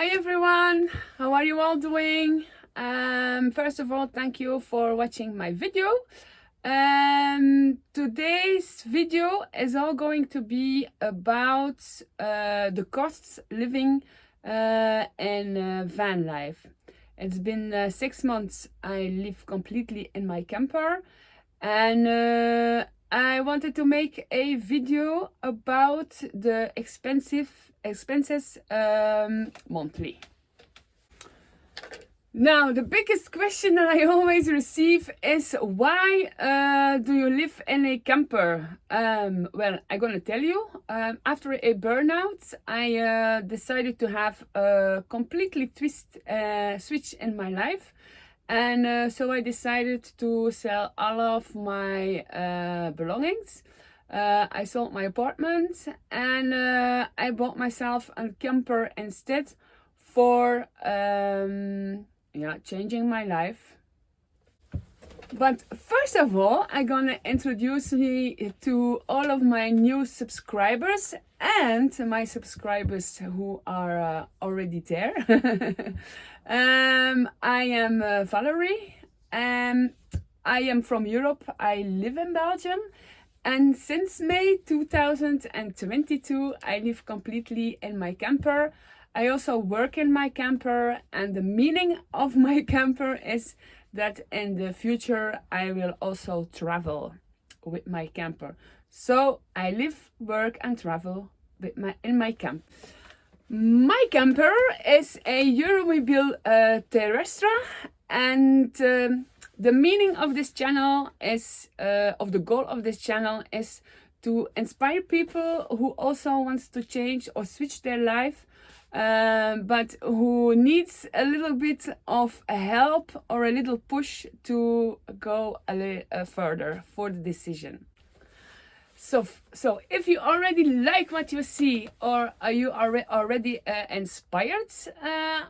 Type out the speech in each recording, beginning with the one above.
Hi everyone, how are you all doing? First of all, thank you for watching my video. Today's video is all going to be about the costs living in van life. It's been 6 months I live completely in my camper, and I wanted to make a video about the expenses monthly. Now, the biggest question that I always receive is why do you live in a camper? Well, I'm gonna tell you. After a burnout, I decided to have a completely switch in my life. And so I decided to sell all of my belongings. I sold my apartment and I bought myself a camper instead for changing my life. But first of all, I'm gonna introduce you to all of my new subscribers and my subscribers who are already there. I am Valerie. I am from Europe. I live in Belgium. And since May 2022, I live completely in my camper. I also work in my camper, and the meaning of my camper is that in the future I will also travel with my camper. So I live, work and travel in my camp. My camper is a Euromobil Terrestra, and the meaning of this channel is, of the goal of this channel is to inspire people who also wants to change or switch their life, but who needs a little bit of help or a little push to go a little further for the decision. So if you already like what you see, or are you already inspired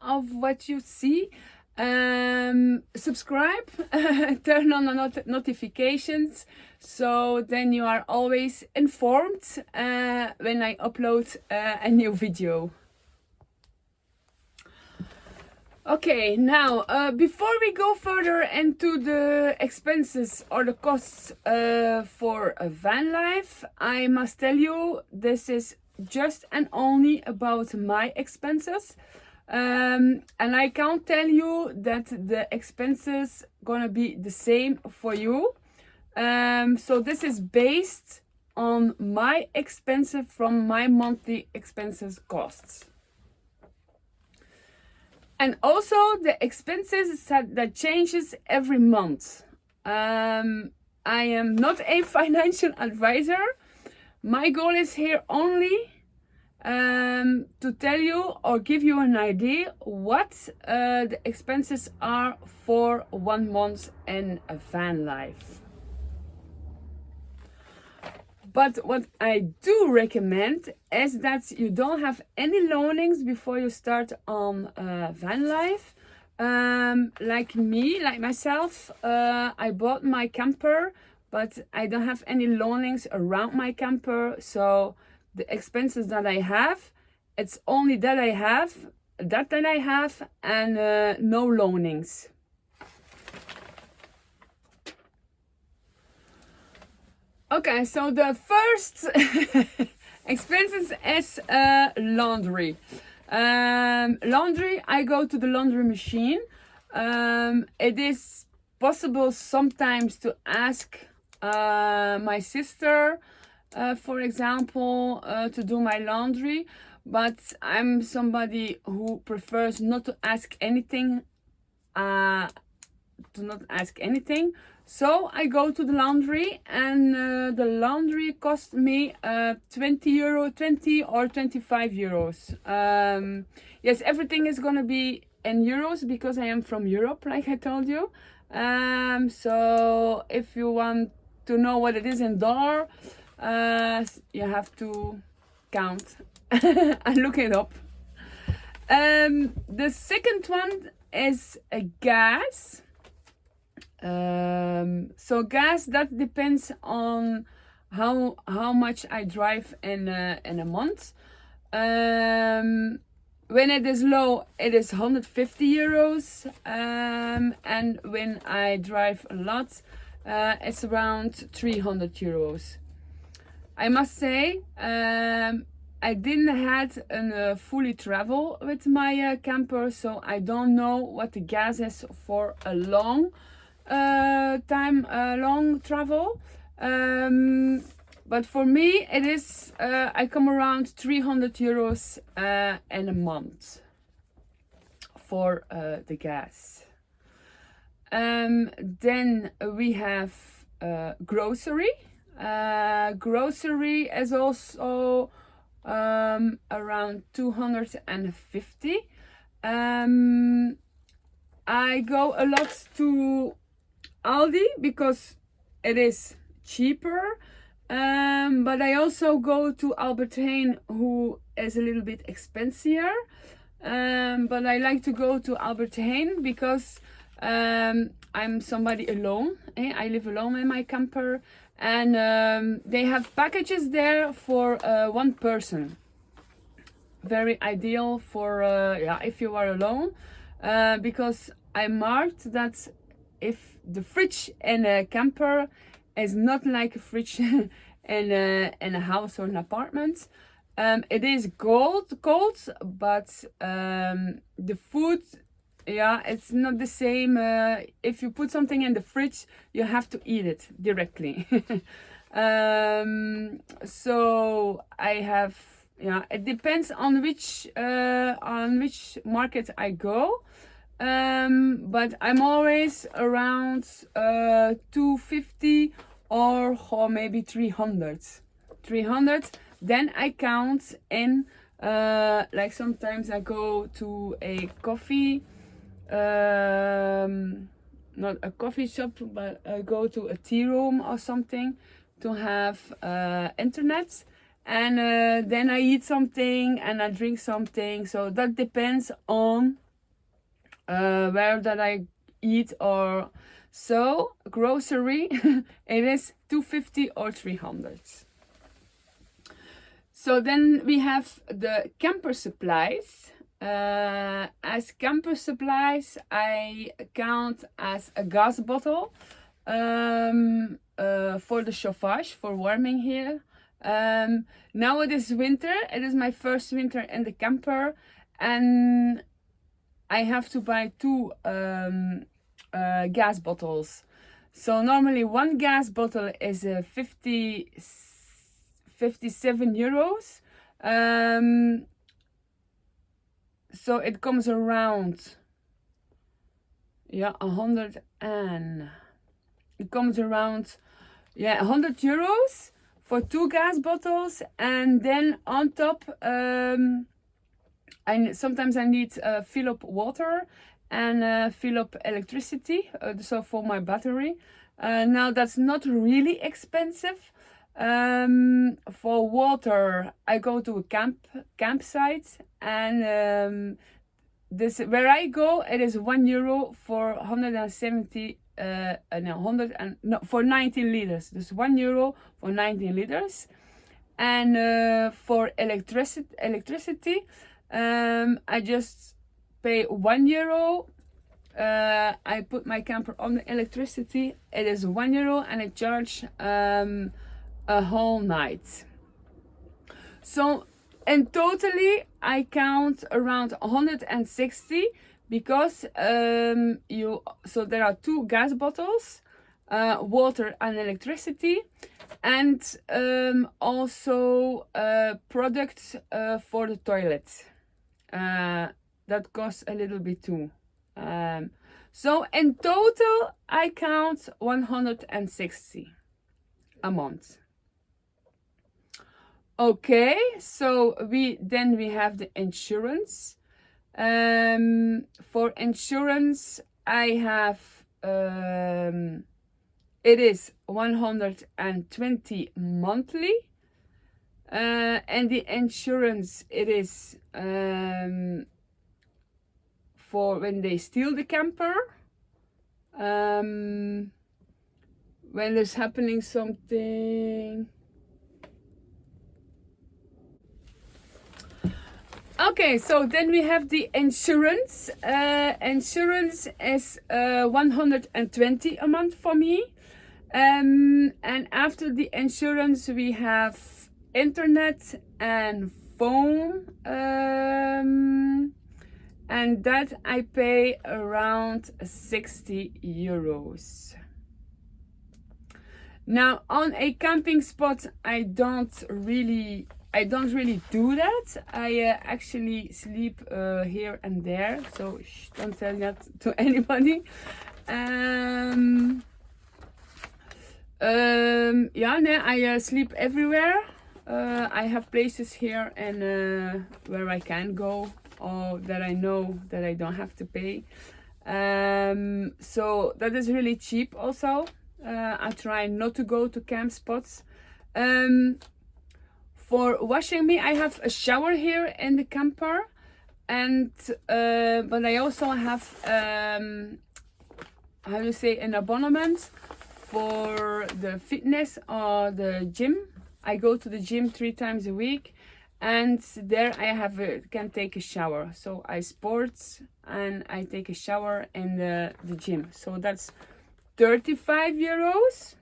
of what you see, subscribe, turn on the notifications, so then you are always informed when I upload a new video. Okay, now before we go further into the expenses or the costs for a van life, I must tell you this is just and only about my expenses. And I can't tell you that the expenses gonna be the same for you. So this is based on my expenses from my monthly expenses costs. And also the expenses that changes every month. I am not a financial advisor. My goal is here only to tell you or give you an idea what the expenses are for 1 month in a van life. But what I do recommend is that you don't have any loanings before you start on van life. Like myself, I bought my camper, but I don't have any loanings around my camper. So the expenses that I have, it's only that I have, and no loanings. Okay, so the first expenses is laundry. Laundry, I go to the laundry machine. It is possible sometimes to ask my sister, for example, to do my laundry, but I'm somebody who prefers not to ask anything. So I go to the laundry, and the laundry cost me 20 or 25 euros. Yes, everything is gonna be in euros because I am from Europe, like I told you. So if you want to know what it is in dollar, you have to count and look it up. The second one is a gas. So gas, that depends on how much I drive in a month. when it is low, it is 150 euros. And when I drive a lot, it's around 300 euros. I must say, I didn't had a fully travel with my camper, so I don't know what the gas is for a long long travel. But for me, it is, I come around 300 euros in a month for the gas. Then we have grocery. Grocery is also around 250. I go a lot to Aldi because it is cheaper. But I also go to Albert Heijn, who is a little bit expensive. But I like to go to Albert Heijn because I'm somebody alone. I live alone in my camper, and they have packages there for one person. Very ideal for if you are alone, because I marked that if the fridge in a camper is not like a fridge in a house or an apartment. It is cold, but the food, it's not the same. If you put something in the fridge, you have to eat it directly. So I have, it depends on which market I go. But I'm always around 250 or maybe 300. Then I count in, like sometimes I go to a coffee, not a coffee shop, but I go to a tea room or something to have internet. And then I eat something and I drink something. So that depends on where that I eat. Or so grocery it is 250 or 300. So then we have the camper supplies. As camper supplies, I count as a gas bottle for the chauffage, for warming here. Now it is winter. It is my first winter in the camper, and I have to buy two gas bottles. So normally one gas bottle is 57 euros. So it comes around, 100 and it comes around 100 euros for two gas bottles. And then on top, sometimes I need fill up water and fill up electricity, so for my battery. Now that's not really expensive. For water, I go to a campsite, and this where I go, it is €1 for 170 for 19 liters. Dus €1 for 19 liters. And for electricity, I just pay €1. I put my camper on the electricity. It is €1, and I charge a whole night. So in totally, I count around 160 because so there are two gas bottles, water and electricity, and also products for the toilet. That costs a little bit too. So in total, I count 160 a month. Okay, so we have the insurance. For insurance, I have it is 120 monthly, and the insurance it is for when they steal the camper, when there's happening something. Okay, so then we have the insurance. Insurance is 120 a month for me. And after the insurance, we have internet and phone. And that I pay around 60 euros. Now on a camping spot, I don't really do that. I actually sleep here and there, so don't tell that to anybody. Yeah, no, I sleep everywhere. I have places here and where I can go, or that I know that I don't have to pay. So that is really cheap also. I try not to go to camp spots. For washing me, I have a shower here in the camper, and but I also have how to say, an abonnement for the fitness or the gym. I go to the gym 3 times a week, and there I have can take a shower. So I sports and I take a shower in the gym. So that's 35 euros.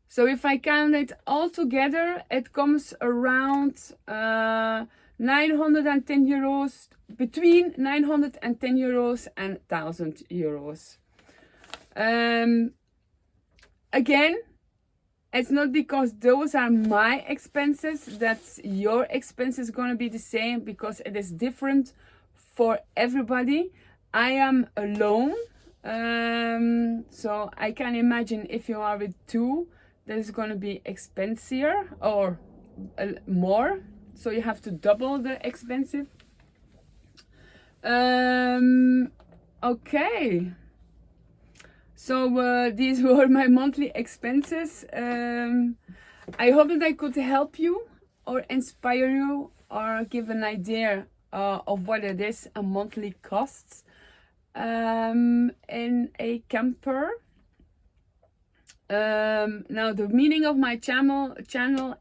So if I count it all together, it comes around 910 euros, between 910 euros and 1000 euros. Again, it's not because those are my expenses that your expense is going to be the same, because it is different for everybody. I am alone, so I can imagine if you are with 2, that is going to be expensive or more, so you have to double the expensive. Okay, so these were my monthly expenses. I hope that I could help you or inspire you or give an idea of what it is a monthly costs in a camper. Now the meaning of my channel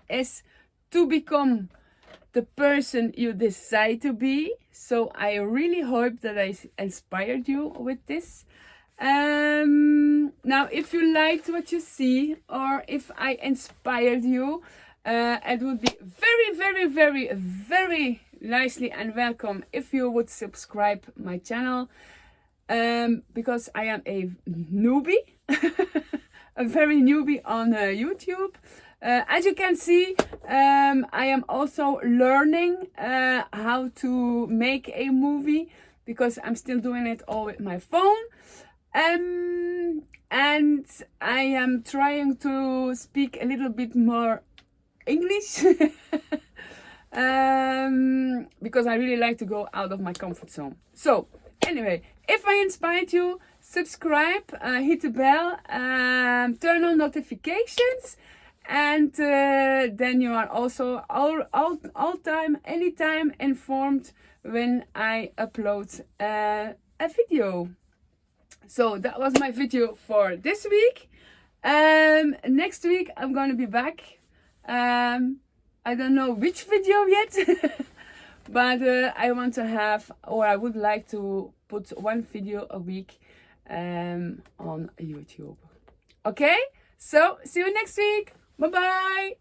is to become the person you decide to be. So I really hope that I inspired you with this. Now if you liked what you see, or if I inspired you, it would be very, very, very, very nicely and welcome if you would subscribe my channel, because I am a newbie. A very newbie on YouTube. As you can see, I am also learning how to make a movie, because I'm still doing it all with my phone. And I am trying to speak a little bit more English. Because I really like to go out of my comfort zone. So anyway, if I inspired you, subscribe, hit the bell, turn on notifications, and then you are also all time, anytime informed when I upload a video. So that was my video for this week. Next week I'm gonna be back. I don't know which video yet. But I want to have, or I would like to put 1 video a week on YouTube. Okay, so see you next week. Bye bye.